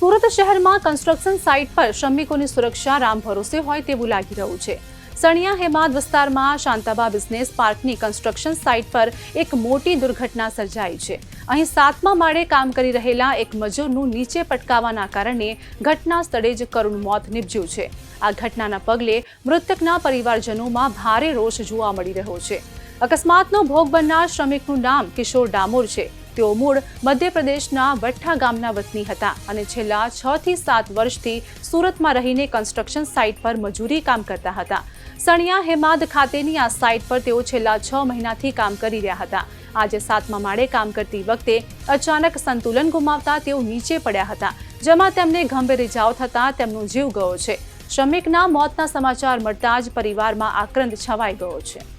સુરત શહેરમાં construction site પર શ્રમિકોની સુરક્ષા રામ ભરોસે હોય તેવું લાગી રહ્યું છે। સણિયા હેમાદ વિસ્તારમાં શાંતાબા બિઝનેસ પાર્કની કન્સ્ટ્રક્શન સાઇટ પર એક મોટી દુર્ઘટના સર્જાઈ છે। અહીં 7મા માળે કામ કરી રહેલા એક મજૂરનું નીચે પટકાવાના કારણે ઘટના સ્થળે જ કરુણ મોત નીપજ્યું છે। આ ઘટનાના પગલે મૃતકના પરિવારજનોમાં ભારે રોષ જોવા મળી રહ્યો છે। અકસ્માતનો ભોગ બનનાર શ્રમિકનું નામ કિશોર ડામોર છે। તેઓ મૂળ મધ્યપ્રદેશના વઠ્ઠા ગામના વતની હતા અને છેલ્લા 6 થી 7 વર્ષથી સુરતમાં રહીને કન્સ્ટ્રક્શન સાઇટ પર મજૂરી કામ કરતા હતા। સણિયા હેમાદ ખાતેની આ સાઇટ પર તેઓ છેલ્લા 6 મહિનાથી કામ કરી રહ્યા હતા। આજે 7મા માળે કામ કરતી વખતે અચાનક સંતુલન ગુમાવતા તેઓ નીચે પડ્યા હતા, જેમાં તેમને ગંભીર ઇજાઓ થતાં તેમનો જીવ ગયો છે। શ્રમિકના મોતના સમાચાર મળતા જ પરિવારમાં આક્રંદ છવાઈ ગયો છે।